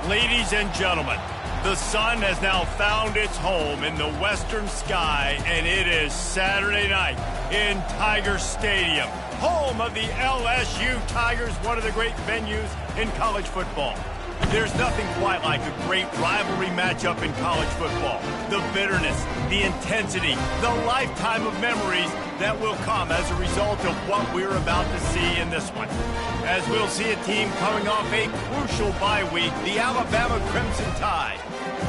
Ladies and gentlemen, the sun has now found its home in the western sky, and it is Saturday night in Tiger Stadium, home of the LSU Tigers, one of the great venues in college football. There's nothing quite like a great rivalry matchup in college football. The bitterness, the intensity, the lifetime of memories that will come as a result of what we're about to see in this one. As we'll see a team coming off a crucial bye week, the Alabama Crimson Tide,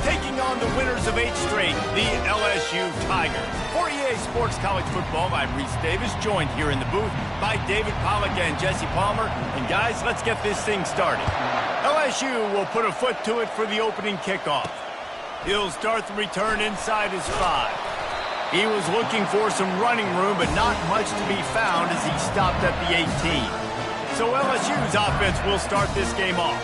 taking on the winners of 8 straight, the LSU Tigers. For EA Sports College Football, I'm Reese Davis, joined here in the booth by David Pollack and Jesse Palmer. And guys, let's get this thing started. LSU will put a foot to it for the opening kickoff. He'll start the return inside his 5. He was looking for some running room, but not much to be found as he stopped at the 18. So LSU's offense will start this game off.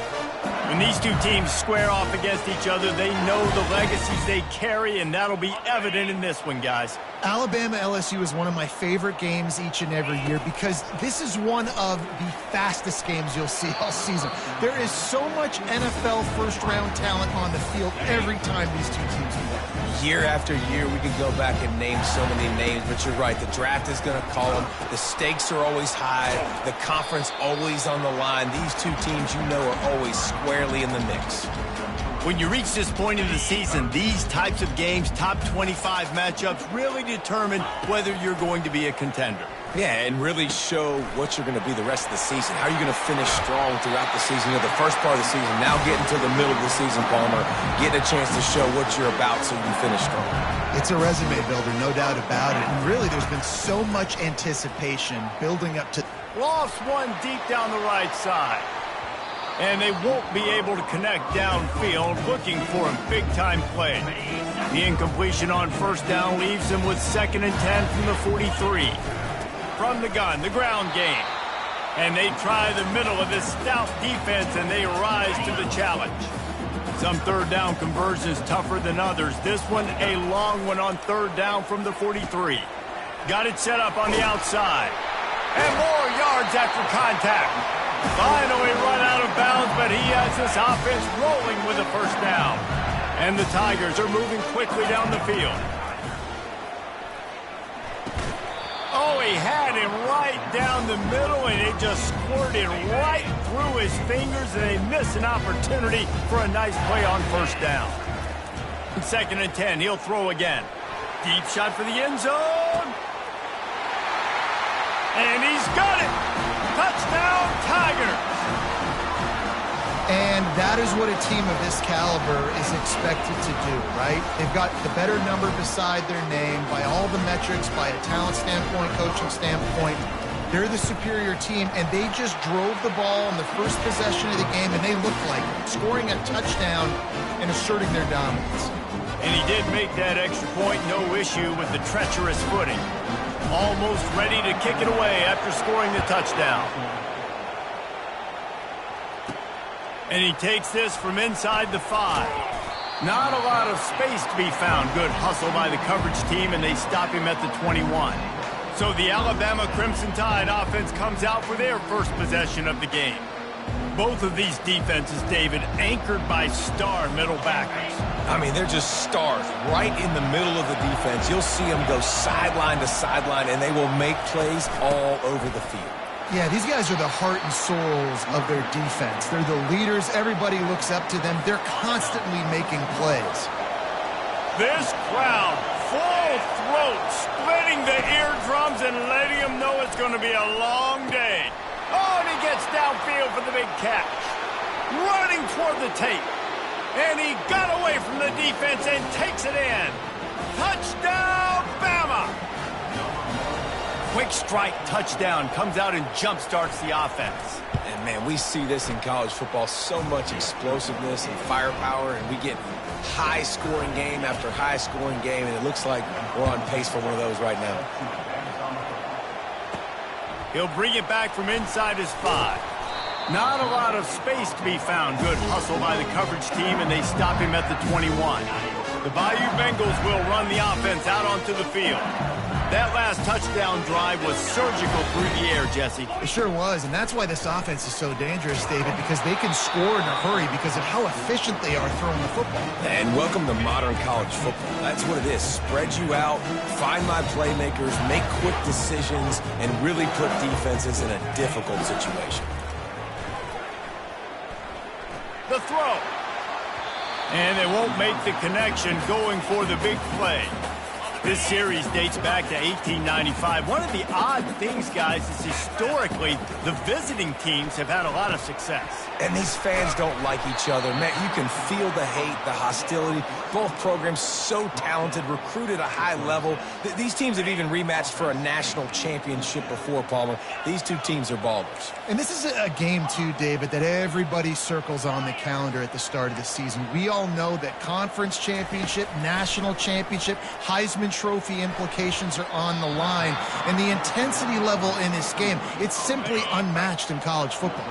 When these two teams square off against each other, they know the legacies they carry, and that'll be evident in this one, guys. Alabama-LSU is one of my favorite games each and every year because this is one of the fastest games you'll see all season. There is so much NFL first-round talent on the field every time these two teams meet. Year after year, we could go back and name so many names, but you're right. The draft is going to call them. The stakes are always high. The conference always on the line. These two teams, you know, are always squarely in the mix. When you reach this point of the season, these types of games, top 25 matchups, really determine whether you're going to be a contender. Yeah, and really show what you're going to be the rest of the season. How are you going to finish strong throughout the season? You know, the first part of the season, now getting to the middle of the season, Palmer, getting a chance to show what you're about so you can finish strong. It's a resume builder, no doubt about it. And really, there's been so much anticipation building up to... Lost one deep down the right side. And they won't be able to connect downfield, looking for a big-time play. The incompletion on first down leaves him with 2nd and 10 from the 43. From the gun, the ground game. And they try the middle of this stout defense, and they rise to the challenge. Some third down conversions tougher than others. This one, a long one on 3rd down from the 43. Got it set up on the outside. And more yards after contact. Finally run out of bounds, but he has this offense rolling with a first down. And the Tigers are moving quickly down the field. Oh, he had him right down the middle, and it just squirted right through his fingers, and they missed an opportunity for a nice play on first down. 2nd and 10, he'll throw again. Deep shot for the end zone. And he's got it. Touchdown, Tigers. And that is what a team of this caliber is expected to do, right? They've got the better number beside their name by all the metrics, by a talent standpoint, coaching standpoint. They're the superior team, and they just drove the ball on the first possession of the game, and they looked like scoring a touchdown and asserting their dominance. And he did make that extra point, no issue with the treacherous footing. Almost ready to kick it away after scoring the touchdown. And he takes this from inside the 5. Not a lot of space to be found. Good hustle by the coverage team, and they stop him at the 21. So the Alabama Crimson Tide offense comes out for their first possession of the game. Both of these defenses, David, anchored by star middle backers. I mean, they're just stars right in the middle of the defense. You'll see them go sideline to sideline, and they will make plays all over the field. Yeah, these guys are the heart and souls of their defense. They're the leaders. Everybody looks up to them. They're constantly making plays. This crowd, full throat, splitting the eardrums and letting them know it's going to be a long day. Oh, and he gets downfield for the big catch. Running toward the tape. And he got away from the defense and takes it in. Touchdown, Bama! Quick strike touchdown comes out and jump-starts the offense. And, man, we see this in college football, so much explosiveness and firepower, and we get high-scoring game after high-scoring game, and it looks like we're on pace for one of those right now. He'll bring it back from inside his 5. Not a lot of space to be found. Good hustle by the coverage team, and they stop him at the 21. The Bayou Bengals will run the offense out onto the field. That last touchdown drive was surgical through the air, Jesse. It sure was, and that's why this offense is so dangerous, David, because they can score in a hurry because of how efficient they are throwing the football. And welcome to modern college football. That's what it is. Spread you out, find my playmakers, make quick decisions, and really put defenses in a difficult situation. The throw. And they won't make the connection going for the big play. This series dates back to 1895. One of the odd things, guys, is historically the visiting teams have had a lot of success. And these fans don't like each other. Man, you can feel the hate, the hostility. Both programs so talented, recruited at a high level. These teams have even rematched for a national championship before, Palmer. These two teams are ballers. And this is a game, too, David, that everybody circles on the calendar at the start of the season. We all know that conference championship, national championship, Heisman Trophy implications are on the line. And the intensity level in this game, it's simply unmatched in college football.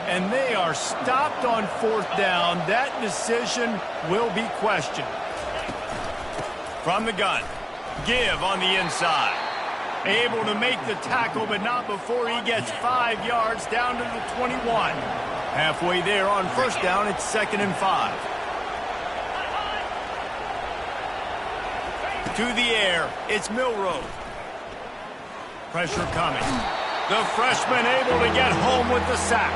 And they are stopped on fourth down. That decision will be questioned. From the gun, Give on the inside. Able to make the tackle, but not before he gets 5 yards down to the 21. Halfway there on first down, it's 2nd and 5. To the air, it's Milroe. Pressure coming. The freshman able to get home with the sack.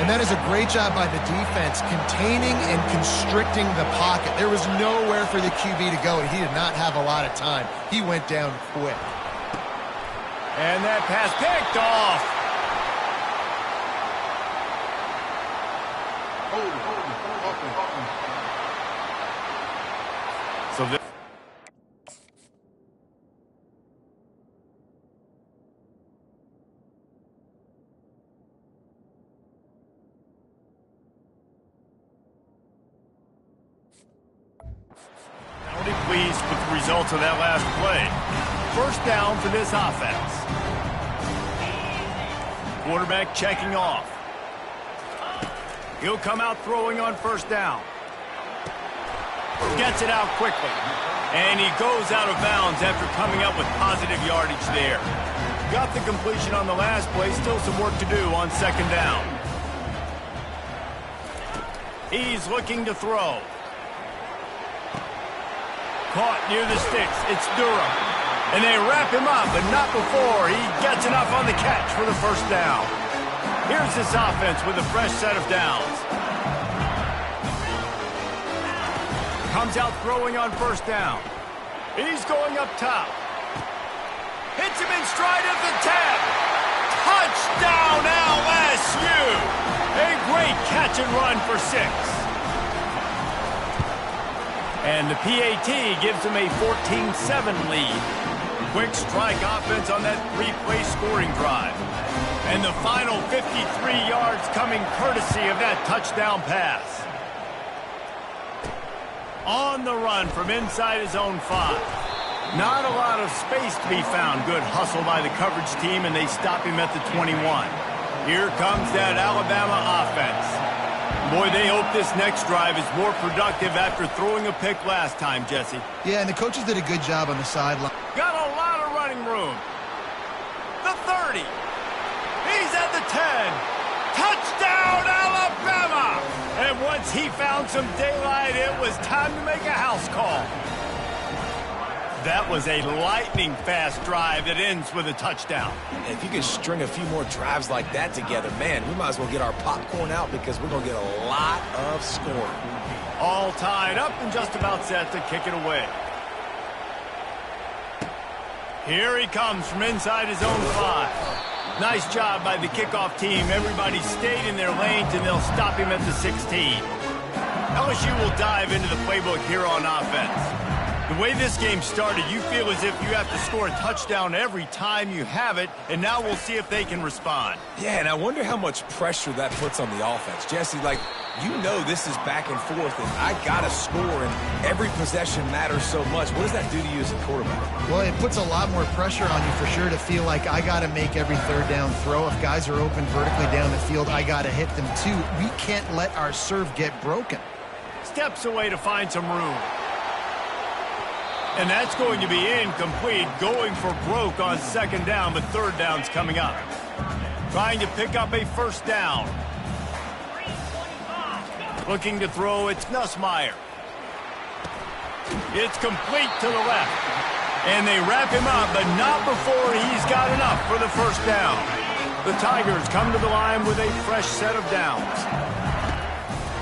And that is a great job by the defense, containing and constricting the pocket. There was nowhere for the QB to go, and he did not have a lot of time. He went down quick. And that pass picked off. So this pleased with the results of that last play. First down for this offense. Quarterback checking off. He'll come out throwing on first down. Gets it out quickly. And he goes out of bounds after coming up with positive yardage there. Got the completion on the last play. Still some work to do on second down. He's looking to throw. Caught near the sticks. It's Durham. And they wrap him up, but not before he gets enough on the catch for the first down. Here's this offense with a fresh set of downs. Comes out throwing on first down. He's going up top. Hits him in stride at the 10. Touchdown LSU. A great catch and run for 6. And the PAT gives them a 14-7 lead. Quick strike offense on that 3-play scoring drive. And the final 53 yards coming courtesy of that touchdown pass. On the run from inside his own 5. Not a lot of space to be found. Good hustle by the coverage team, and they stop him at the 21. Here comes that Alabama offense. Boy, they hope this next drive is more productive after throwing a pick last time, Jesse. Yeah, and the coaches did a good job on the sideline. Got a lot of running room. The 30. He's at the 10. Touchdown, Alabama! And once he found some daylight, it was time to make a house call. That was a lightning-fast drive that ends with a touchdown. If you could string a few more drives like that together, man, we might as well get our popcorn out because we're going to get a lot of scoring. All tied up and just about set to kick it away. Here he comes from inside his own 5. Nice job by the kickoff team. Everybody stayed in their lanes, and they'll stop him at the 16. LSU will dive into the playbook here on offense. The way this game started, you feel as if you have to score a touchdown every time you have it, and now we'll see if they can respond. Yeah, and I wonder how much pressure that puts on the offense. Jesse, like, you know this is back and forth, and I got to score, and every possession matters so much. What does that do to you as a quarterback? Well, it puts a lot more pressure on you for sure to feel like I got to make every third down throw. If guys are open vertically down the field, I got to hit them too. We can't let our serve get broken. Steps away to find some room. And that's going to be incomplete, going for broke on second down, but third down's coming up. Trying to pick up a first down. Looking to throw, it's Nussmeier. It's complete to the left. And they wrap him up, but not before he's got enough for the first down. The Tigers come to the line with a fresh set of downs.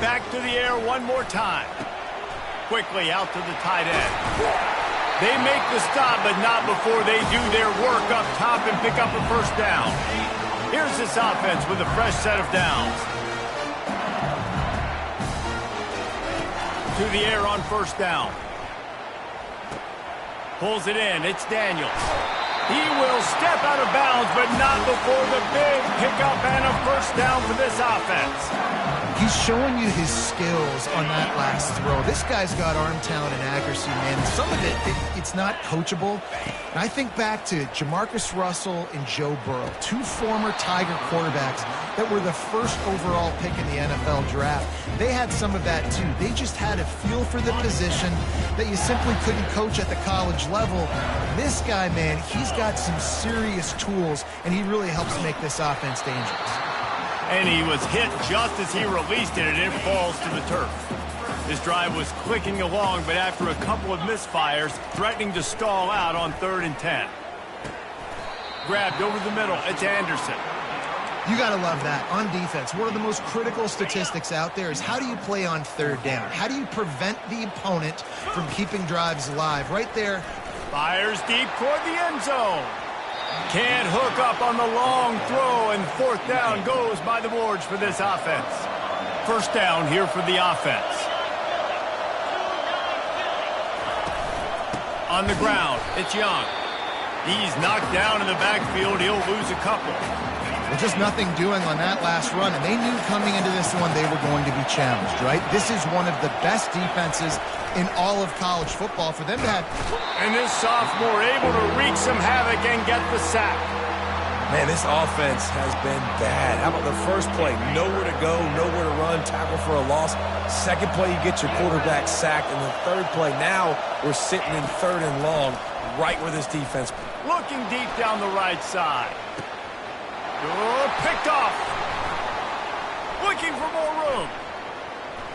Back to the air one more time. Quickly out to the tight end. They make the stop, but not before they do their work up top and pick up a first down. Here's this offense with a fresh set of downs. To the air on first down. Pulls it in. It's Daniels. He will step out of bounds, but not before the big pickup and a first down for this offense. He's showing you his skills on that last throw. This guy's got arm talent and accuracy, man. Some of it's not coachable. And I think back to Jamarcus Russell and Joe Burrow, two former Tiger quarterbacks that were the first overall pick in the NFL draft. They had some of that, too. They just had a feel for the position that you simply couldn't coach at the college level. This guy, man, he's got some serious tools, and he really helps make this offense dangerous. And he was hit just as he released it, and it falls to the turf. This drive was clicking along, but after a couple of misfires, threatening to stall out on 3rd and 10. Grabbed over the middle. It's Anderson. You got to love that. On defense, one of the most critical statistics out there is how do you play on 3rd down? How do you prevent the opponent from keeping drives alive? Right there. Fires deep toward the end zone. Can't hook up on the long throw, and 4th down goes by the boards for this offense. First down here for the offense. On the ground, it's Young. He's knocked down in the backfield. He'll lose a couple. Well, just nothing doing on that last run, and they knew coming into this one they were going to be challenged, right? This is one of the best defenses in all of college football for them to have. And this sophomore able to wreak some havoc and get the sack. Man, this offense has been bad. How about the first play? Nowhere to go, nowhere to run, tackle for a loss. Second play, you get your quarterback sacked. And the third play, now we're sitting in 3rd and long, right where this defense. Looking deep down the right side. Picked off. Looking for more room.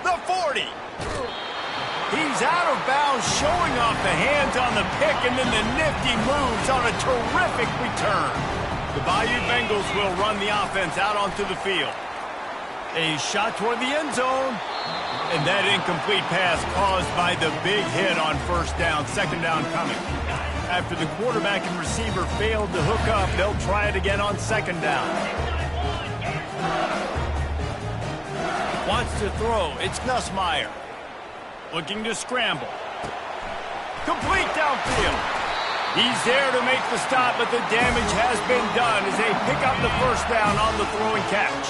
The 40. He's out of bounds, showing off the hands on the pick, and then the nifty moves on a terrific return. The Bayou Bengals will run the offense out onto the field. A shot toward the end zone. And that incomplete pass caused by the big hit on first down. Second down coming. After the quarterback and receiver failed to hook up, they'll try it again on second down. Wants to throw. It's Nussmeier. Looking to scramble. Complete downfield. He's there to make the stop, but the damage has been done as they pick up the first down on the throw and catch.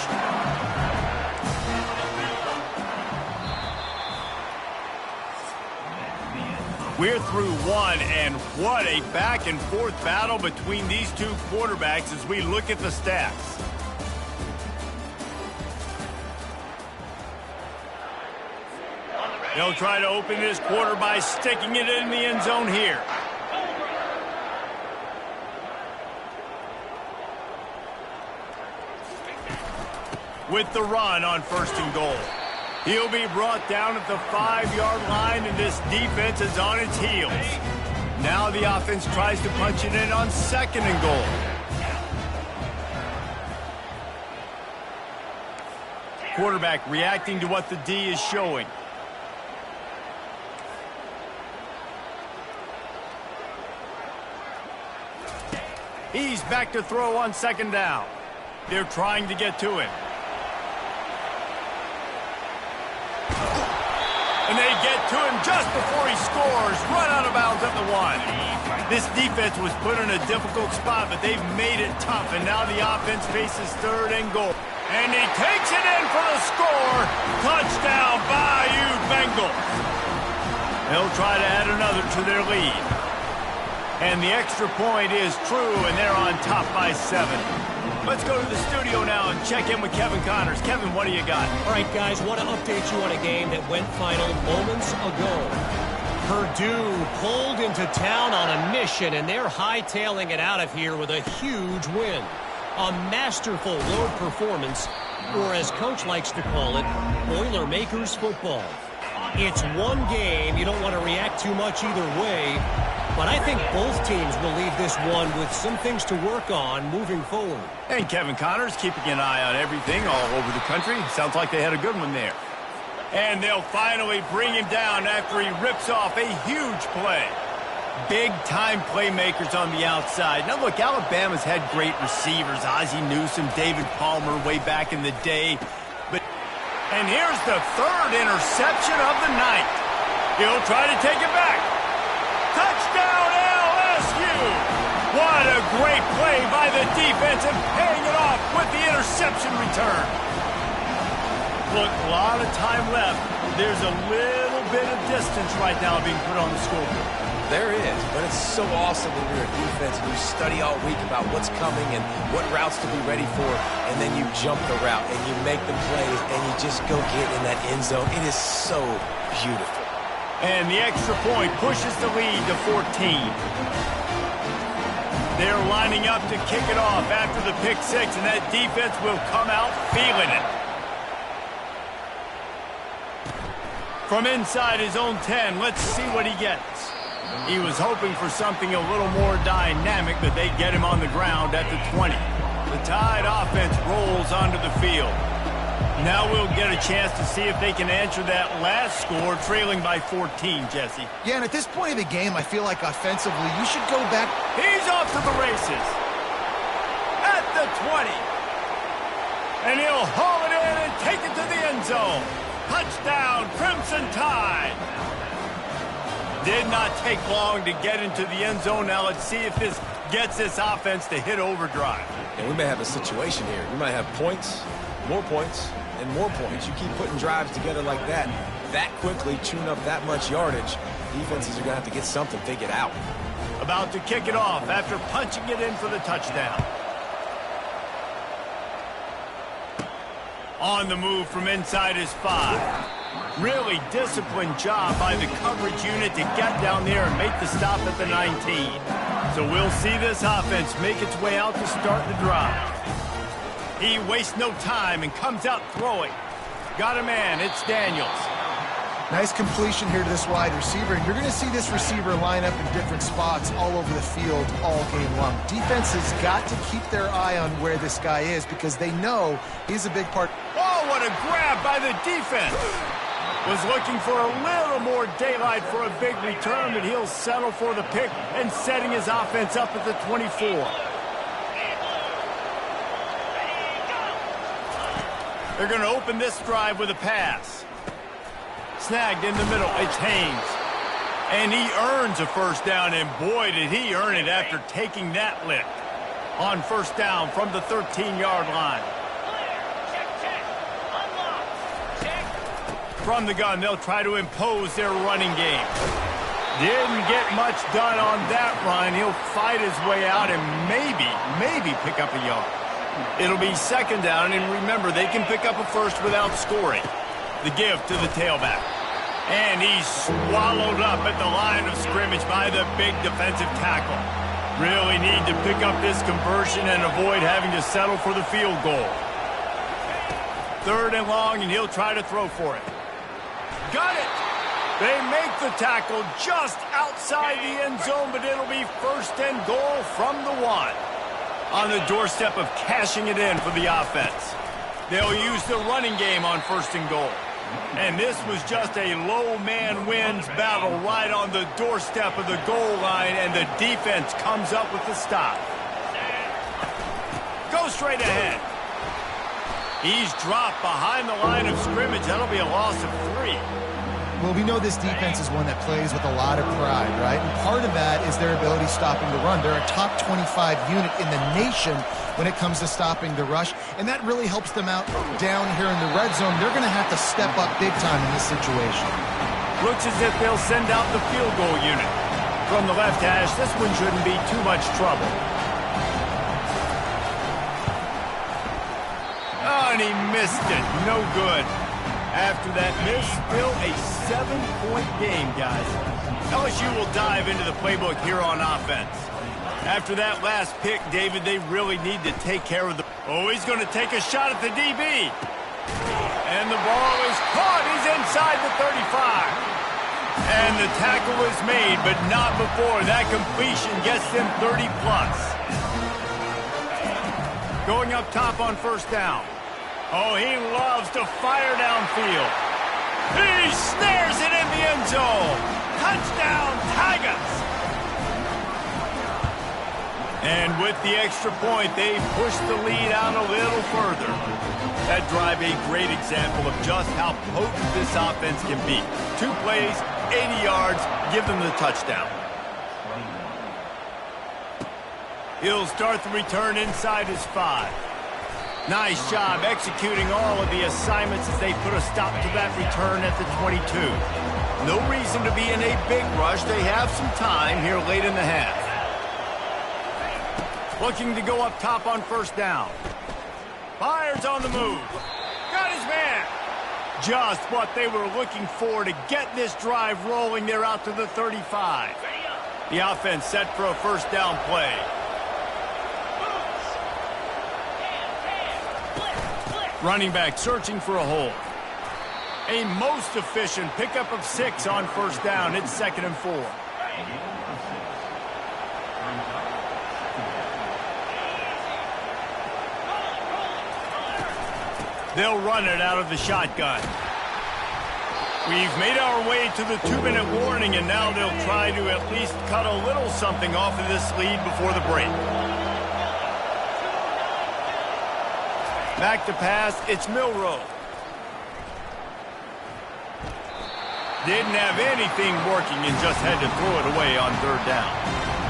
We're through one, and what a back-and-forth battle between these two quarterbacks as we look at the stats. They'll try to open this quarter by sticking it in the end zone here. With the run on 1st and goal. He'll be brought down at the 5-yard line, and this defense is on its heels. Now the offense tries to punch it in on 2nd and goal. Quarterback reacting to what the D is showing. He's back to throw on 2nd down. They're trying to get to him. And they get to him just before he scores. Run out of bounds at the 1. This defense was put in a difficult spot, but they've made it tough. And now the offense faces 3rd and goal. And he takes it in for the score. Touchdown, Bayou Bengals. They'll try to add another to their lead. And the extra point is true, and they're on top by 7. Let's go to the studio now and check in with Kevin Connors. Kevin, what do you got? All right, guys, want to update you on a game that went final moments ago. Purdue pulled into town on a mission, and they're hightailing it out of here with a huge win. A masterful road performance, or as Coach likes to call it, Boilermakers football. It's one game. You don't want to react too much either way, but I think both teams will leave this one with some things to work on moving forward. And Kevin Connors keeping an eye on everything all over the country. Sounds like they had a good one there. And they'll finally bring him down after he rips off a huge play. Big-time playmakers on the outside. Now, look, Alabama's had great receivers. Ozzie Newsome, David Palmer way back in the day. And here's the third interception of the night. He'll try to take it back. Touchdown, LSU! What a great play by the defense and paying it off with the interception return. Look, a lot of time left. There's a little bit of distance right now being put on the scoreboard. There is, but it's so awesome when you're a defense and you study all week about what's coming and what routes to be ready for, and then you jump the route and you make the plays and you just go get in that end zone. It is so beautiful. And the extra point pushes the lead to 14. They're lining up to kick it off after the pick six, and that defense will come out feeling it. From inside his own 10, let's see what he gets. He was hoping for something a little more dynamic, but they get him on the ground at the 20. The Tide offense rolls onto the field. Now we'll get a chance to see if they can answer that last score, trailing by 14, Jesse. Yeah, and at this point of the game, I feel like offensively, you should go back. He's off to the races. At the 20. And he'll haul it in and take it to the end zone. Touchdown, Crimson Tide. Did not take long to get into the end zone. Now let's see if this gets this offense to hit overdrive. And we may have a situation here. You might have points, and more points. You keep putting drives together like that quickly, tune up that much yardage, defenses are going to have to get something figured out. About to kick it off after punching it in for the touchdown. On the move from inside his 5. Really disciplined job by the coverage unit to get down there and make the stop at the 19. So we'll see this offense make its way out to start the drive. He wastes no time and comes out throwing. Got a man, it's Daniels. Nice completion here to this wide receiver. And you're going to see this receiver line up in different spots all over the field all game long. Defense has got to keep their eye on where this guy is because they know he's a big part. Oh, what a grab by the defense. Was looking for a little more daylight for a big return, but he'll settle for the pick and setting his offense up at the 24. They're going to open this drive with a pass. Snagged in the middle. It's Haynes. And he earns a first down, and boy, did he earn it after taking that lift. On first down from the 13-yard line. From the gun, they'll try to impose their running game. Didn't get much done on that run. He'll fight his way out and maybe pick up a yard. It'll be second down, and remember, they can pick up a first without scoring. The give to the tailback. And he's swallowed up at the line of scrimmage by the big defensive tackle. Really need to pick up this conversion and avoid having to settle for the field goal. Third and long, and he'll try to throw for it. Got it! They make the tackle just outside the end zone, but it'll be first and goal from the 1. On the doorstep of cashing it in for the offense. They'll use the running game on first and goal. And this was just a low man wins battle right on the doorstep of the goal line, and the defense comes up with the stop. Go straight ahead. He's dropped behind the line of scrimmage. That'll be a loss of 3. Well, we know this defense is one that plays with a lot of pride, right? And part of that is their ability stopping the run. They're a top 25 unit in the nation when it comes to stopping the rush, and that really helps them out down here in the red zone. They're going to have to step up big time in this situation. Looks as if they'll send out the field goal unit. From the left hash, this one shouldn't be too much trouble. Oh, and he missed it. No good. After that miss, still a 7-point game, guys. LSU will dive into the playbook here on offense. After that last pick, David, they really need to take care of the... Oh, he's going to take a shot at the DB. And the ball is caught. He's inside the 35. And the tackle is made, but not before that completion gets them 30-plus. Going up top on first down. Oh, he loves to fire downfield. He snares it in the end zone. Touchdown, Tigers. And with the extra point, they push the lead out a little further. That drive a great example of just how potent this offense can be. 2 plays, 80 yards, give them the touchdown. He'll start the return inside his 5. Nice job executing all of the assignments as they put a stop to that return at the 22. No reason to be in a big rush. They have some time here late in the half. Looking to go up top on first down. Fires on the move. Got his man. Just what they were looking for to get this drive rolling. They're out to the 35. The offense set for a first down play. Running back searching for a hole. A most efficient pickup of 6 on first down. It's 2nd and 4. They'll run it out of the shotgun. We've made our way to the 2-minute warning, and now they'll try to at least cut a little something off of this lead before the break. Back to pass, it's Milroe. Didn't have anything working and just had to throw it away on 3rd down.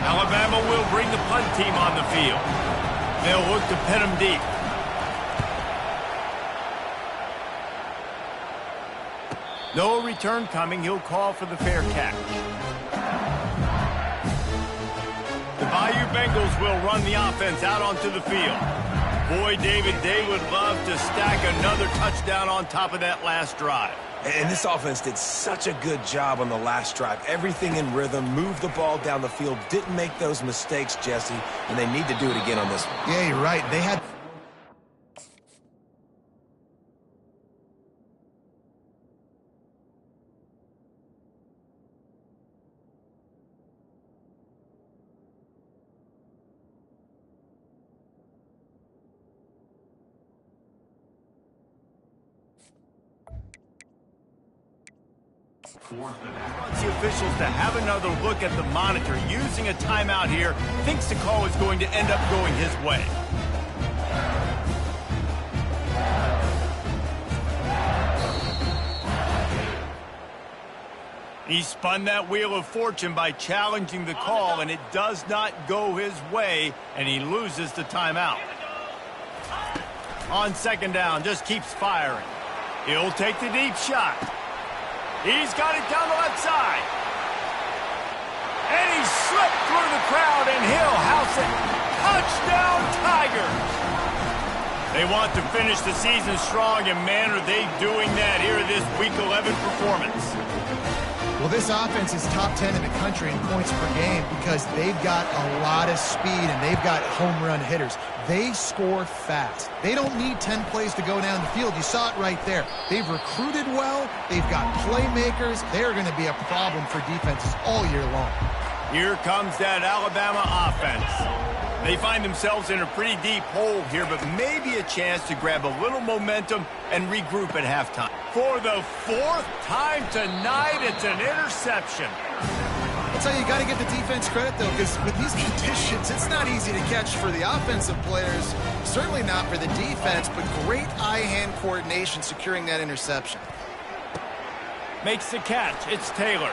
Alabama will bring the punt team on the field. They'll look to pin them deep. No return coming. He'll call for the fair catch. The Bayou Bengals will run the offense out onto the field. Boy, David, they would love to stack another touchdown on top of that last drive. And this offense did such a good job on the last drive. Everything in rhythm, moved the ball down the field, didn't make those mistakes, Jesse, and they need to do it again on this one. Yeah, you're right. They had... Wants the officials to have another look at the monitor. Using a timeout here, thinks the call is going to end up going his way. He spun that wheel of fortune by challenging the call, and it does not go his way, and he loses the timeout. On 2nd down, just keeps firing. He'll take the deep shot. He's got it down the left side. And he slipped through the crowd, and he'll house it. Touchdown, Tigers! They want to finish the season strong, and man, are they doing that here in this Week 11 performance. Well, this offense is top 10 in the country in points per game because they've got a lot of speed and they've got home run hitters. They score fast. They don't need 10 plays to go down the field. You saw it right there. They've recruited well. They've got playmakers. They're going to be a problem for defenses all year long. Here comes that Alabama offense. They find themselves in a pretty deep hole here, but maybe a chance to grab a little momentum and regroup at halftime. For the 4th time tonight, it's an interception. I'll tell you, you got to give the defense credit, though, because with these conditions, it's not easy to catch for the offensive players. Certainly not for the defense, but great eye-hand coordination securing that interception. Makes the catch. It's Taylor.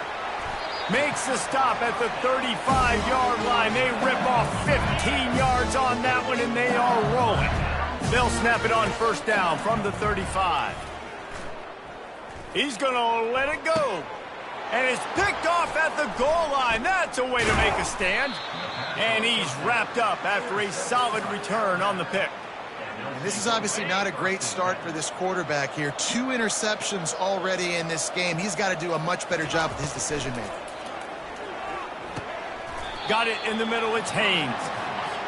Makes the stop at the 35-yard line. They rip off 15 yards on that one, and they are rolling. They'll snap it on first down from the 35. He's going to let it go. And it's picked off at the goal line. That's a way to make a stand. And he's wrapped up after a solid return on the pick. And this is obviously not a great start for this quarterback here. 2 interceptions already in this game. He's got to do a much better job with his decision-making. Got it in the middle. It's Haynes.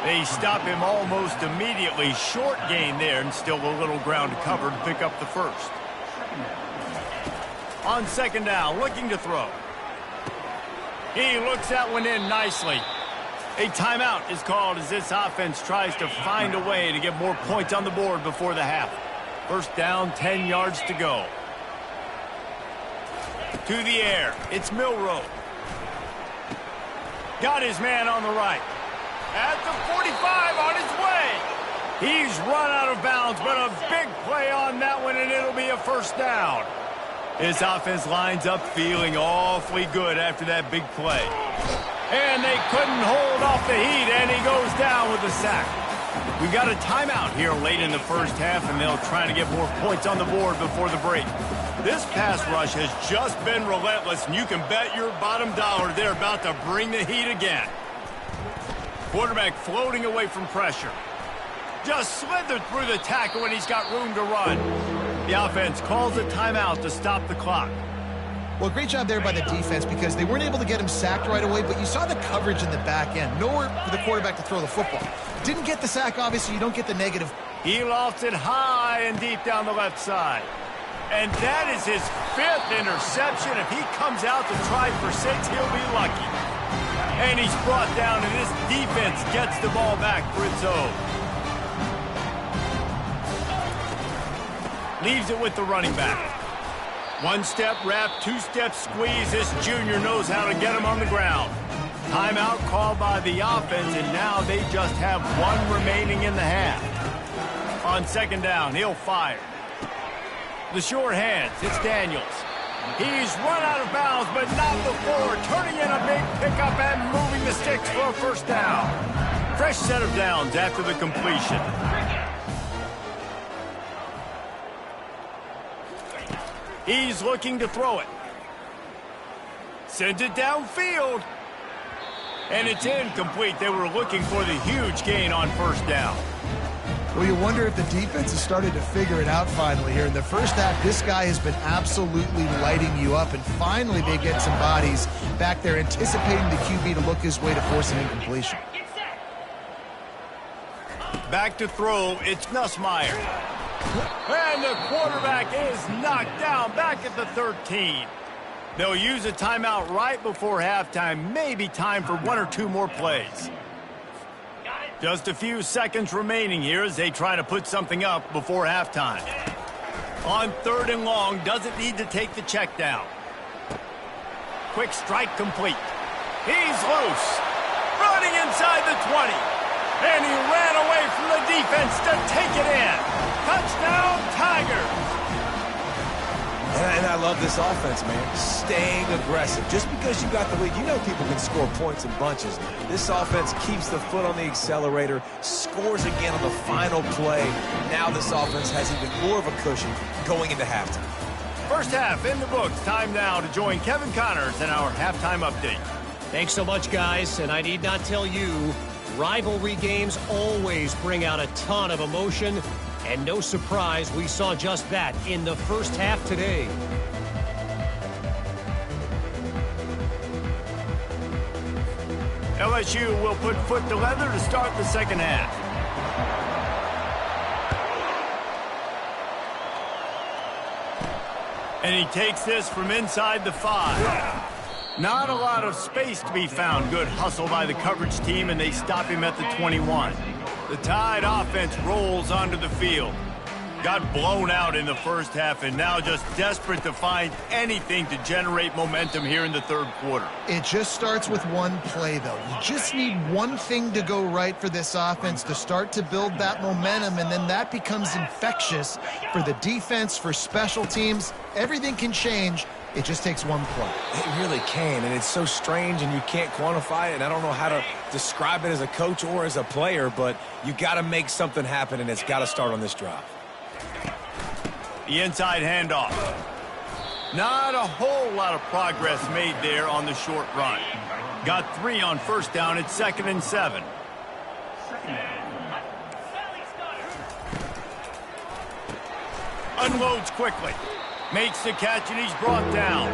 They stop him almost immediately. Short gain there, and still a little ground to cover to pick up the first. On second down, looking to throw. He looks that one in nicely. A timeout is called as this offense tries to find a way to get more points on the board before the half. First down, 10 yards to go. To the air, it's Milroe. Got his man on the right. At the 45, on his way. He's run out of bounds, but a big play on that one, and it'll be a first down. His offense lines up feeling awfully good after that big play. And they couldn't hold off the heat, and he goes down with a sack. We got a timeout here late in the first half, and they'll try to get more points on the board before the break. This pass rush has just been relentless, and you can bet your bottom dollar they're about to bring the heat again. Quarterback floating away from pressure. Just slithered through the tackle when he's got room to run. The offense calls a timeout to stop the clock. Well, great job there by the defense because they weren't able to get him sacked right away, but you saw the coverage in the back end. Nowhere for the quarterback to throw the football. Didn't get the sack, obviously. You don't get the negative. He lofts it high and deep down the left side. And that is his 5th interception. If he comes out to try for 6, he'll be lucky. And he's brought down, and this defense gets the ball back for its own. Leaves it with the running back. One-step wrap, two-step squeeze. This junior knows how to get him on the ground. Timeout called by the offense, and now they just have one remaining in the half. On second down, he'll fire. The short hands, it's Daniels. He's run out of bounds, but not before. Turning in a big pickup and moving the sticks for a first down. Fresh set of downs after the completion. He's looking to throw it. Sends it downfield. And it's incomplete. They were looking for the huge gain on first down. Well, you wonder if the defense has started to figure it out finally here. In the first half, this guy has been absolutely lighting you up, and finally they get some bodies back there anticipating the QB to look his way to force an incompletion. Back to throw, it's Nussmeier. And the quarterback is knocked down back at the 13. They'll use a timeout right before halftime. Maybe time for 1 or 2 more plays. Just a few seconds remaining here as they try to put something up before halftime. On 3rd and long, doesn't need to take the check down. Quick strike complete. He's loose. Running inside the 20. And he ran away from the defense to take it in. Touchdown, Tigers. And I love this offense, man. Staying aggressive. Just because you got the lead, you know people can score points in bunches. This offense keeps the foot on the accelerator, scores again on the final play. Now this offense has even more of a cushion going into halftime. First half in the books. Time now to join Kevin Connors in our halftime update. Thanks so much, guys. And I need not tell you, rivalry games always bring out a ton of emotion. And no surprise, we saw just that in the first half today. LSU will put foot to leather to start the second half. And he takes this from inside the 5. Not a lot of space to be found. Good hustle by the coverage team, and they stop him at the 21. The Tide offense rolls onto the field. Got blown out in the first half and now just desperate to find anything to generate momentum here in the third quarter. It just starts with one play, though. You just need one thing to go right for this offense to start to build that momentum, and then that becomes infectious for the defense, for special teams. Everything can change. It just takes one play. It really can, and it's so strange, and you can't quantify it, and I don't know how to describe it as a coach or as a player, but you got to make something happen, and it's got to start on this drive. The inside handoff. Not a whole lot of progress made there on the short run. Got 3 on first down. It's 2nd and 7. Unloads quickly. Makes the catch, and he's brought down.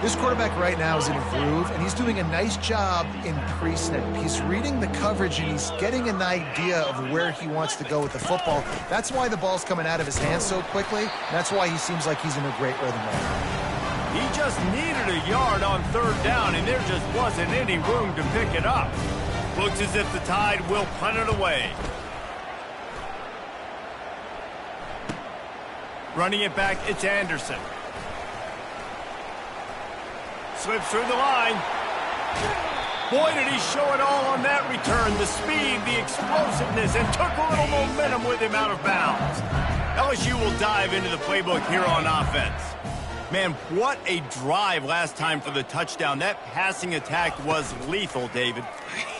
This quarterback right now is in a groove, and he's doing a nice job in pre-snap. He's reading the coverage, and he's getting an idea of where he wants to go with the football. That's why the ball's coming out of his hands so quickly. That's why he seems like he's in a great rhythm right now. He just needed a yard on third down, and there just wasn't any room to pick it up. Looks as if the Tide will punt it away. Running it back, it's Anderson. Slips through the line. Boy, did he show it all on that return. The speed, the explosiveness, and took a little momentum with him out of bounds. LSU will dive into the playbook here on offense. Man, what a drive last time for the touchdown. That passing attack was lethal, David.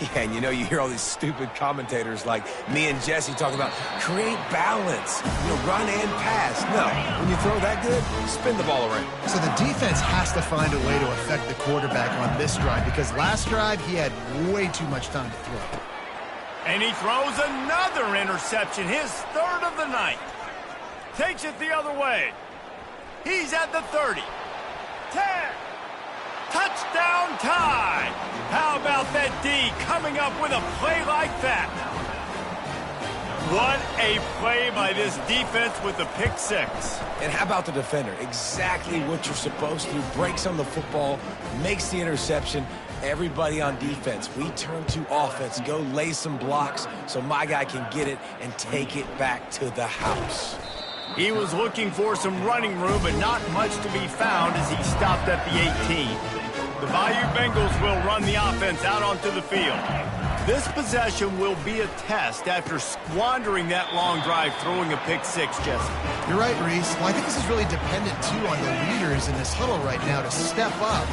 Yeah, and you hear all these stupid commentators like me and Jesse talking about create balance, run and pass. No, when you throw that good, spin the ball around. So the defense has to find a way to affect the quarterback on this drive because last drive he had way too much time to throw. And he throws another interception, his third of the night. Takes it the other way. He's at the 30. 10. Touchdown Tide. How about that D coming up with a play like that? What a play by this defense with the pick six. And how about the defender? Exactly what you're supposed to. Breaks on the football, makes the interception. Everybody on defense, we turn to offense. Go lay some blocks so my guy can get it and take it back to the house. He was looking for some running room, but not much to be found as he stopped at the 18. The Bayou Bengals will run the offense out onto the field. This possession will be a test after squandering that long drive throwing a pick six, Jesse. You're right, Reese. Well, I think this is really dependent, too, on the leaders in this huddle right now to step up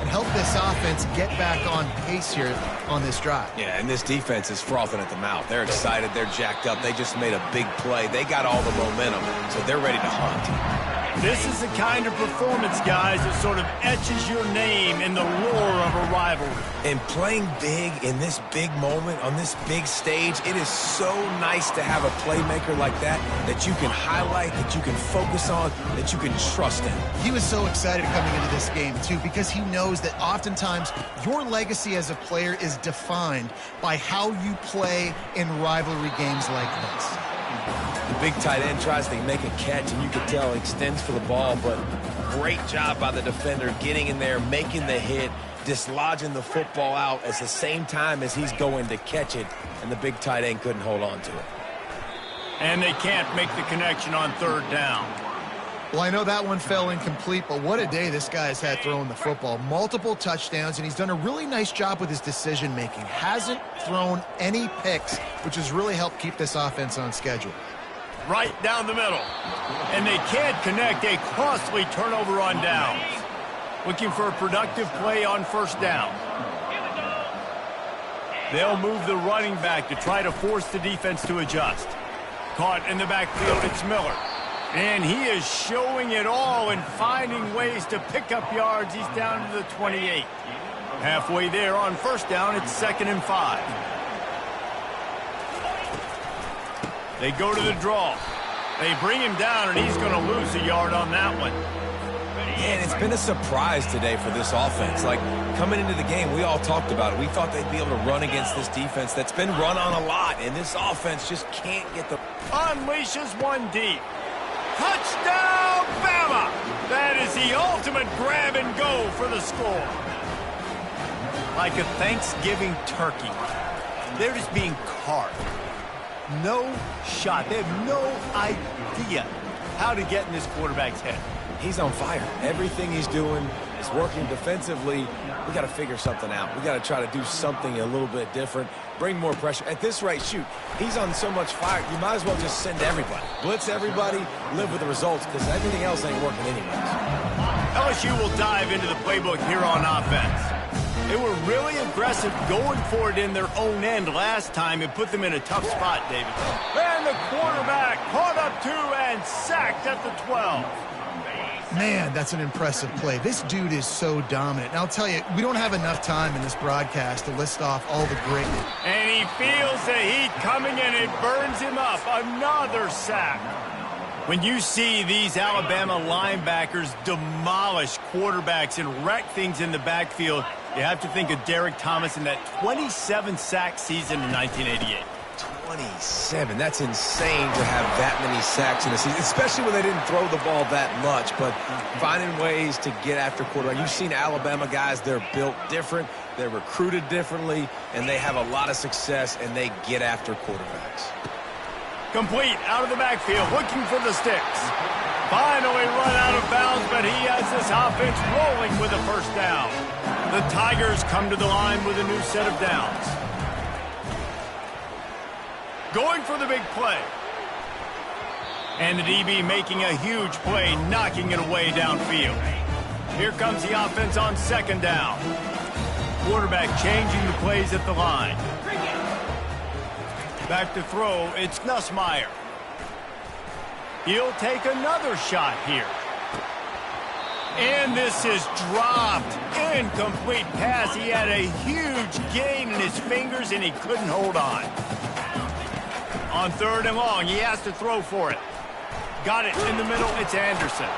and help this offense get back on pace here on this drive. Yeah, and this defense is frothing at the mouth. They're excited. They're jacked up. They just made a big play. They got all the momentum, so they're ready to hunt. This is the kind of performance, guys, that sort of etches your name in the lore of a rivalry. And playing big in this big moment, on this big stage, it is so nice to have a playmaker like that you can highlight, that you can focus on, that you can trust in. He was so excited coming into this game, too, because he knows that oftentimes your legacy as a player is defined by how you play in rivalry games like this. The big tight end tries to make a catch, and you can tell he extends for the ball, but great job by the defender getting in there, making the hit, dislodging the football out at the same time as he's going to catch it, and the big tight end couldn't hold on to it. And they can't make the connection on third down. Well, I know that one fell incomplete, but what a day this guy's had throwing the football. Multiple touchdowns, and he's done a really nice job with his decision-making. Hasn't thrown any picks, which has really helped keep this offense on schedule. Right down the middle. And they can't connect a costly turnover on downs. Looking for a productive play on first down. They'll move the running back to try to force the defense to adjust. Caught in the backfield, it's Miller. And he is showing it all and finding ways to pick up yards. He's down to the 28. Halfway there on first down, it's 2nd and 5. They go to the draw. They bring him down, and he's going to lose a yard on that one. Man, it's been a surprise today for this offense. Like, coming into the game, we all talked about it. We thought they'd be able to run against this defense that's been run on a lot, and this offense just can't get the... Unleashes one deep. Touchdown, Bama! That is the ultimate grab and go for the score. Like a Thanksgiving turkey. They're just being carved. No shot. They have no idea how to get in this quarterback's head. He's on fire. Everything he's doing is working defensively. We got to figure something out. We got to try to do something a little bit different. Bring more pressure. At this rate, shoot, he's on so much fire, you might as well just send everybody. Blitz everybody, live with the results, because everything else ain't working anyways. LSU will dive into the playbook here on offense. They were really aggressive going for it in their own end last time. It put them in a tough spot, David. And the quarterback caught up to and sacked at the 12. Man, that's an impressive play. This dude is so dominant. And I'll tell you, we don't have enough time in this broadcast to list off all the greatness. And he feels the heat coming and it burns him up. Another sack. When you see these Alabama linebackers demolish quarterbacks and wreck things in the backfield, you have to think of Derek Thomas in that 27-sack season in 1988. 27. That's insane to have that many sacks in a season, especially when they didn't throw the ball that much. But finding ways to get after quarterback. You've seen Alabama guys, they're built different, they're recruited differently, and they have a lot of success, and they get after quarterbacks. Complete out of the backfield, looking for the sticks. Finally run out of bounds, but he has this offense rolling with a first down. The Tigers come to the line with a new set of downs. Going for the big play. And the DB making a huge play, knocking it away downfield. Here comes the offense on second down. Quarterback changing the plays at the line. Back to throw, it's Nussmeier. He'll take another shot here. And this is dropped. Incomplete pass. He had a huge gain in his fingers, and he couldn't hold on. On third and long, he has to throw for it. Got it in the middle, it's Anderson.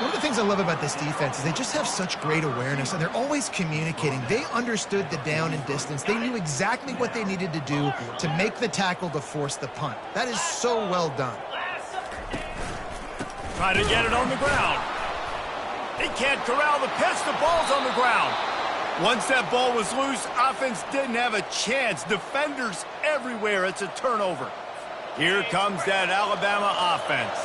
One of the things I love about this defense is they just have such great awareness, and they're always communicating. They understood the down and distance. They knew exactly what they needed to do to make the tackle to force the punt. That is so well done. Try to get it on the ground. They can't corral the pitch. The ball's on the ground. Once that ball was loose, offense didn't have a chance. Defenders everywhere. It's a turnover. Here comes that Alabama offense.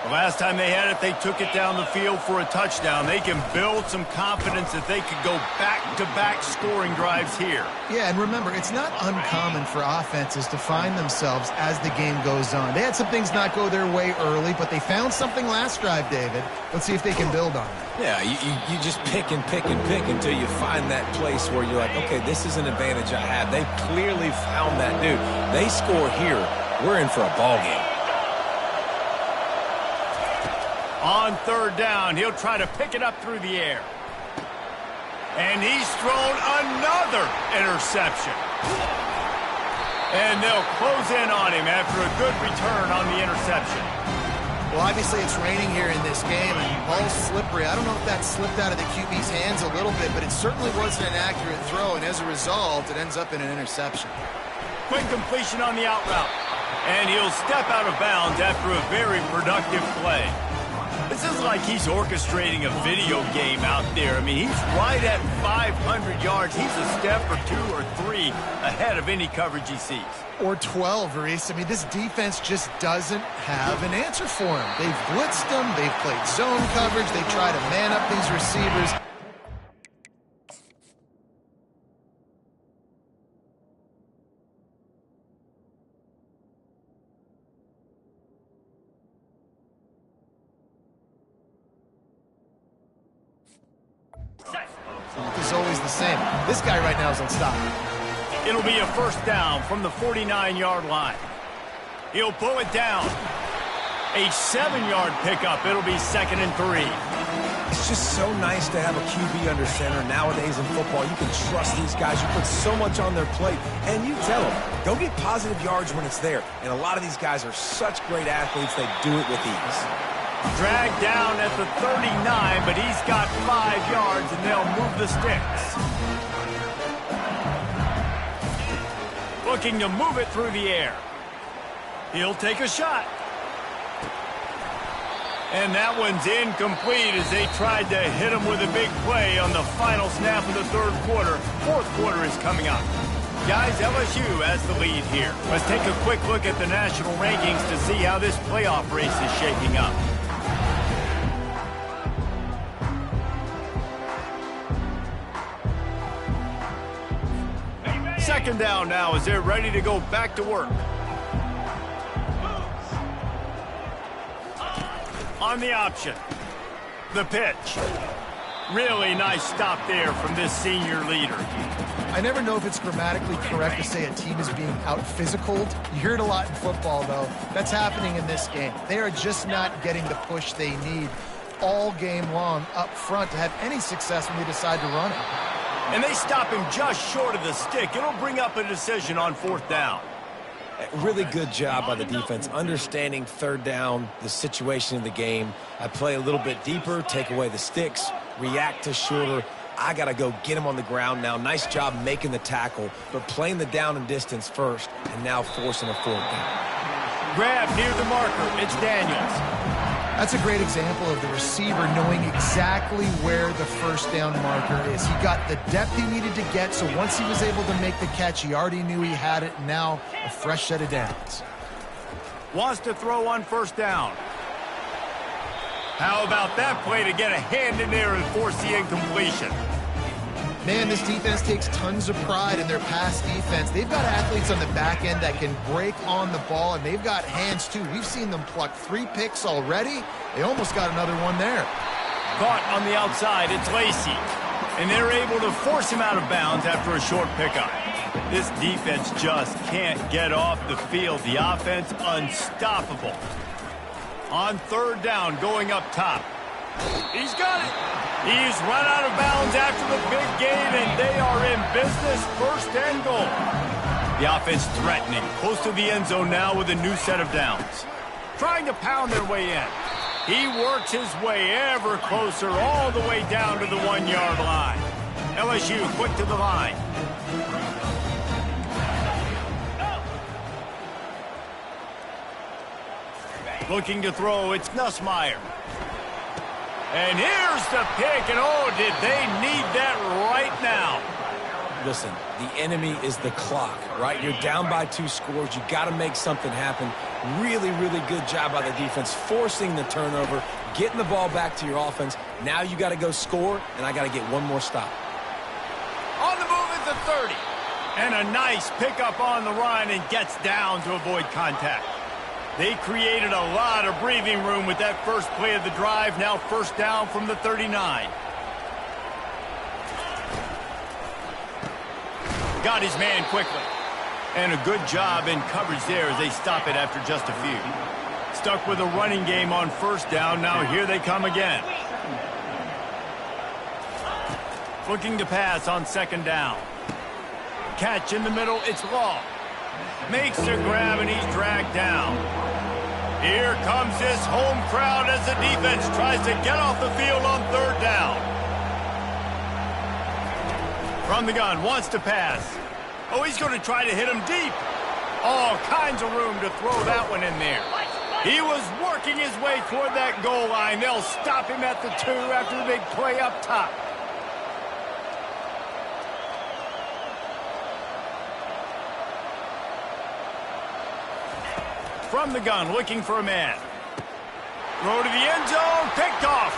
The last time they had it, they took it down the field for a touchdown. They can build some confidence that they could go back-to-back scoring drives here. Yeah, and remember, it's not uncommon for offenses to find themselves as the game goes on. They had some things not go their way early, but they found something last drive, David. Let's see if they can build on it. Yeah, you just pick and pick and pick until you find that place where you're like, okay, this is an advantage I have. They clearly found that dude. They score here, we're in for a ball game. On third down, he'll try to pick it up through the air. And he's thrown another interception. And they'll close in on him after a good return on the interception. Well, obviously it's raining here in this game, and the ball's slippery. I don't know if that slipped out of the QB's hands a little bit, but it certainly wasn't an accurate throw, and as a result, it ends up in an interception. Quick completion on the out route. And he'll step out of bounds after a very productive play. This is like he's orchestrating a video game out there. I mean, he's right at 500 yards. He's a step or two or three ahead of any coverage he sees. Or 12, Reese. I mean, this defense just doesn't have an answer for him. They've blitzed him. They've played zone coverage. They try to man up these receivers. It's always the same. This guy right now is unstoppable. It'll be a first down from the 49-yard line. He'll pull it down. A 7-yard pickup. It'll be 2nd and 3. It's just so nice to have a QB under center. Nowadays in football, you can trust these guys. You put so much on their plate, and you tell them, go get positive yards when it's there. And a lot of these guys are such great athletes, they do it with ease. Dragged down at the 39, but he's got 5 yards, and they'll move the sticks. Looking to move it through the air. He'll take a shot. And that one's incomplete as they tried to hit him with a big play on the final snap of the third quarter. Fourth quarter is coming up. Guys, LSU has the lead here. Let's take a quick look at the national rankings to see how this playoff race is shaping up. Second down now as they're ready to go back to work. On the option. The pitch. Really nice stop there from this senior leader. I never know if it's grammatically correct to say a team is being out-physicaled. You hear it a lot in football, though. That's happening in this game. They are just not getting the push they need all game long up front to have any success when they decide to run it. And they stop him just short of the stick. It'll bring up a decision on fourth down. Really good job by the defense, understanding third down, the situation of the game. I play a little bit deeper, take away the sticks, react to shorter. I got to go get him on the ground now. Nice job making the tackle, but playing the down and distance first, and now forcing a fourth down. Grab near the marker. It's Daniels. That's a great example of the receiver knowing exactly where the first down marker is. He got the depth he needed to get, so once he was able to make the catch, he already knew he had it, and now a fresh set of downs. Wants to throw on first down. How about that play to get a hand in there and force the incompletion? Man, this defense takes tons of pride in their pass defense. They've got athletes on the back end that can break on the ball, and they've got hands, too. We've seen them pluck 3 picks already. They almost got another one there. Caught on the outside, it's Lacey. And they're able to force him out of bounds after a short pickup. This defense just can't get off the field. The offense unstoppable. On third down, going up top. He's got it. He's run out of bounds after the big gain, and they are in business, 1st and goal. The offense threatening, close to the end zone now with a new set of downs. Trying to pound their way in. He works his way ever closer, all the way down to the 1-yard line. LSU quick to the line. Looking to throw, it's Nussmeier. And here's the pick, and oh, did they need that right now. Listen, the enemy is the clock, right? You're down by 2 scores. You got to make something happen. Really, really good job by the defense, forcing the turnover, getting the ball back to your offense. Now you got to go score, and I got to get one more stop. On the move is the 30. And a nice pickup on the run and gets down to avoid contact. They created a lot of breathing room with that first play of the drive. Now first down from the 39. Got his man quickly. And a good job in coverage there as they stop it after just a few. Stuck with a running game on first down. Now here they come again. Looking to pass on second down. Catch in the middle. It's Law. Makes a grab and he's dragged down. Here comes this home crowd as the defense tries to get off the field on third down. From the gun, wants to pass. Oh, he's going to try to hit him deep. All kinds of room to throw that one in there. He was working his way toward that goal line. They'll stop him at the 2 after the big play up top. From the gun, looking for a man. Throw to the end zone, picked off.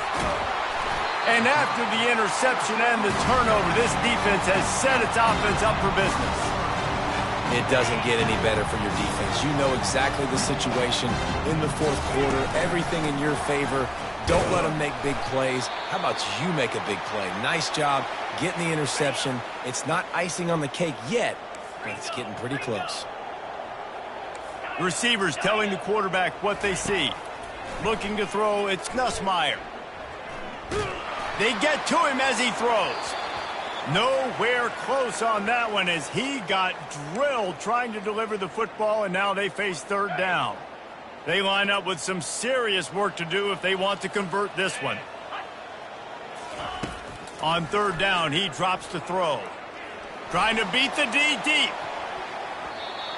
And after the interception and the turnover, this defense has set its offense up for business. It doesn't get any better for your defense. You know exactly the situation in the 4th quarter, everything in your favor. Don't let them make big plays. How about you make a big play? Nice job getting the interception. It's not icing on the cake yet, but it's getting pretty close. Receivers telling the quarterback what they see. Looking to throw, it's Nussmeier. They get to him as he throws. Nowhere close on that one as he got drilled trying to deliver the football, and now they face third down. They line up with some serious work to do if they want to convert this one. On third down, he drops to throw. Trying to beat the D deep.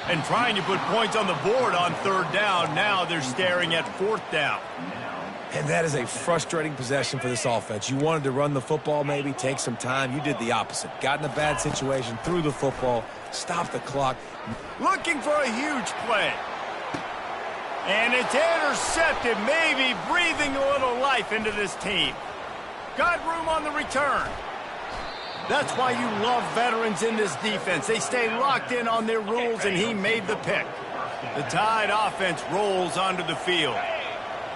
And trying to put points on the board on third down. Now they're staring at 4th down. And that is a frustrating possession for this offense. You wanted to run the football maybe, take some time. You did the opposite. Got in a bad situation, threw the football, stopped the clock. Looking for a huge play. And it's intercepted, maybe breathing a little life into this team. Got room on the return. That's why you love veterans in this defense. They stay locked in on their rules, and he made the pick. The Tide offense rolls onto the field.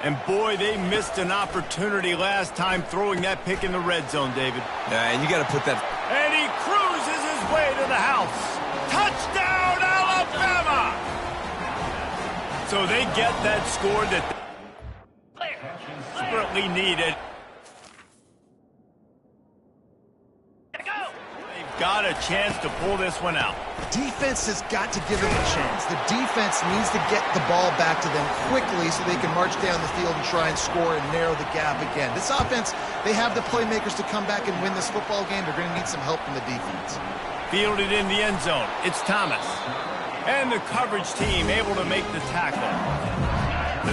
And, boy, they missed an opportunity last time throwing that pick in the red zone, David. Yeah, and you got to put that. And he cruises his way to the house. Touchdown, Alabama! So they get that score that they desperately needed. They've got a chance to pull this one out. Defense has got to give them a chance. The defense needs to get the ball back to them quickly so they can march down the field and try and score and narrow the gap again. This offense, they have the playmakers to come back and win this football game. They're going to need some help from the defense. Fielded in the end zone. It's Thomas. And the coverage team able to make the tackle.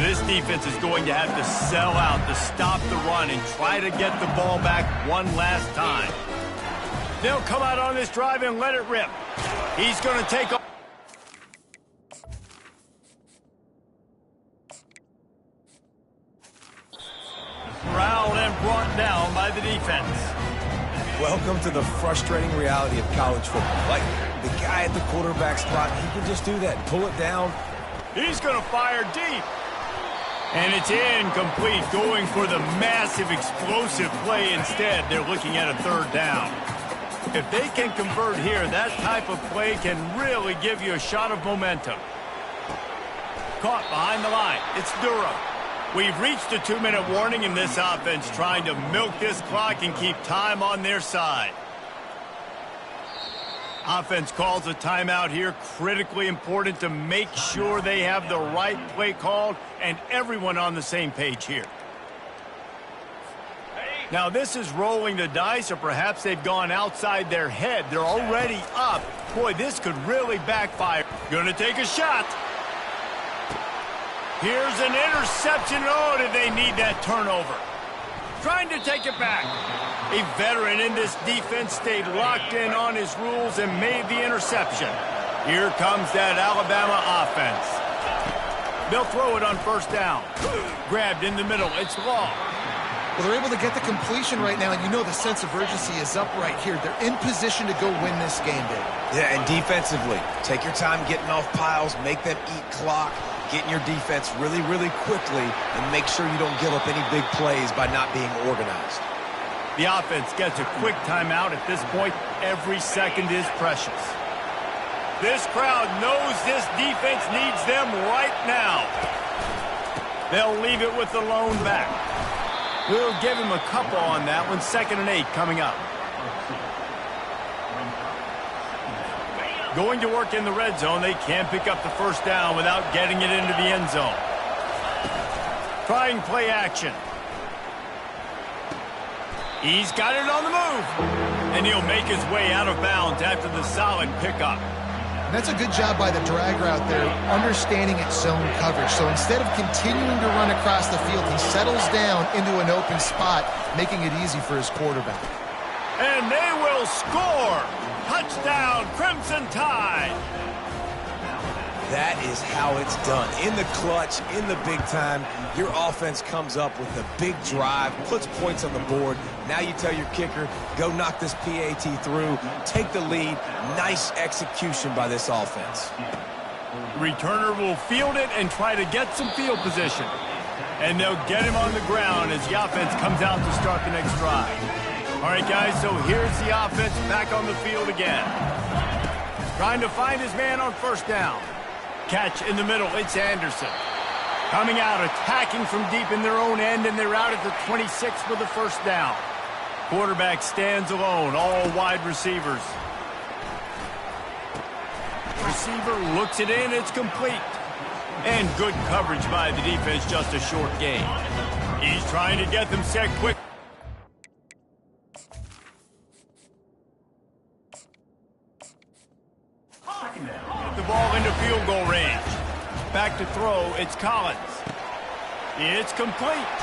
This defense is going to have to sell out to stop the run and try to get the ball back one last time. They'll come out on this drive and let it rip. He's going to take off. Corralled and brought down by the defense. Welcome to the frustrating reality of college football. Like, the guy at the quarterback spot, he can just do that, pull it down. He's going to fire deep. And it's incomplete, going for the massive explosive play instead. They're looking at a third down. If they can convert here, that type of play can really give you a shot of momentum. Caught behind the line. It's Durham. We've reached a 2-minute warning in this offense, trying to milk this clock and keep time on their side. Offense calls a timeout here. Critically important to make sure they have the right play called and everyone on the same page here. Now this is rolling the dice, or perhaps they've gone outside their head. They're already up. Boy, this could really backfire. Gonna take a shot. Here's an interception. Oh, did they need that turnover? Trying to take it back. A veteran in this defense stayed locked in on his rules and made the interception. Here comes that Alabama offense. They'll throw it on first down. Grabbed in the middle. It's Law. Well, they're able to get the completion right now, and you know the sense of urgency is up right here. They're in position to go win this game, Dave. Yeah, and defensively, take your time getting off piles, make them eat clock, get in your defense really, really quickly, and make sure you don't give up any big plays by not being organized. The offense gets a quick timeout at this point. Every second is precious. This crowd knows this defense needs them right now. They'll leave it with the lone back. We'll give him a couple on that one. 2nd and 8 coming up. Going to work in the red zone. They can't pick up the first down without getting it into the end zone. Trying play action. He's got it on the move. And he'll make his way out of bounds after the solid pickup. That's a good job by the drag route there, understanding its zone coverage. So instead of continuing to run across the field, he settles down into an open spot, making it easy for his quarterback. And they will score. Touchdown, Crimson Tide. That is how it's done. In the clutch, in the big time, your offense comes up with a big drive, puts points on the board. Now you tell your kicker, go knock this PAT through, take the lead. Nice execution by this offense. Returner will field it and try to get some field position. And they'll get him on the ground as the offense comes out to start the next drive. All right, guys, so here's the offense back on the field again. Trying to find his man on first down. Catch in the middle, it's Anderson. Coming out, attacking from deep in their own end, and they're out at the 26 for the first down. Quarterback stands alone, all wide receivers. Receiver looks it in, it's complete. And good coverage by the defense, just a short gain. He's trying to get them set quick. The ball into field goal range. Back to throw, it's Collins. It's complete.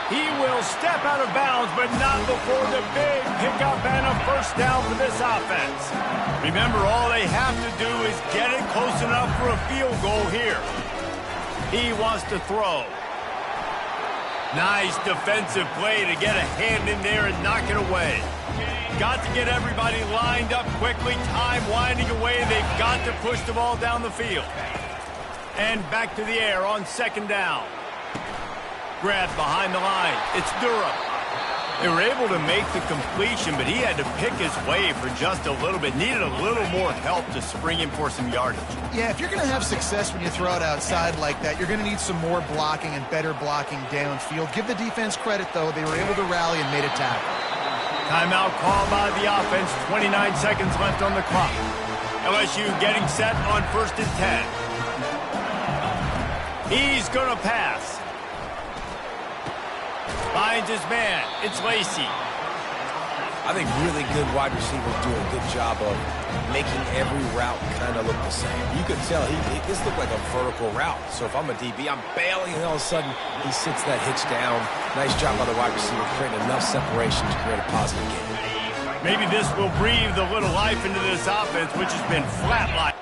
He will step out of bounds, but not before the big pickup and a first down for this offense. Remember, all they have to do is get it close enough for a field goal here. He wants to throw. Nice defensive play to get a hand in there and knock it away. Got to get everybody lined up quickly. Time winding away. They've got to push the ball down the field. And back to the air on second down. Grabbed behind the line. It's Durham. They were able to make the completion, but he had to pick his way for just a little bit. Needed a little more help to spring in for some yardage. Yeah, if you're going to have success when you throw it outside like that, you're going to need some more blocking and better blocking downfield. Give the defense credit, though. They were able to rally and made a tackle. Timeout called by the offense. 29 seconds left on the clock. LSU getting set on 1st and 10. He's going to pass. Finds his man. It's Lacey. I think really good wide receivers do a good job of making every route kind of look the same. You could tell this looked like a vertical route. So if I'm a DB, I'm bailing, and all of a sudden he sits that hitch down. Nice job by the wide receiver, creating enough separation to create a positive game. Maybe this will breathe a little life into this offense, which has been flatlined.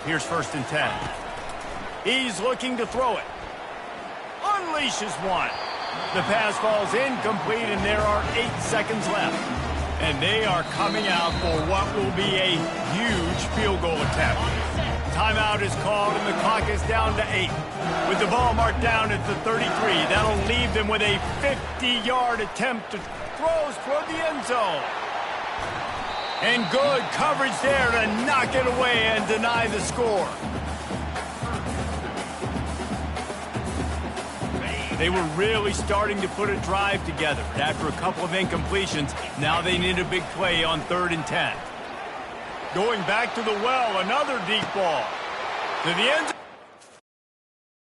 Here's 1st and 10. He's looking to throw it. Unleashes one. The pass falls incomplete, and there are 8 seconds left. And they are coming out for what will be a huge field goal attempt. Timeout is called, and the clock is down to 8. With the ball marked down at the 33, that'll leave them with a 50-yard attempt to throw toward the end zone. And good coverage there to knock it away and deny the score. They were really starting to put a drive together. After a couple of incompletions, now they need a big play on 3rd and 10. Going back to the well, another deep ball. To the end zone.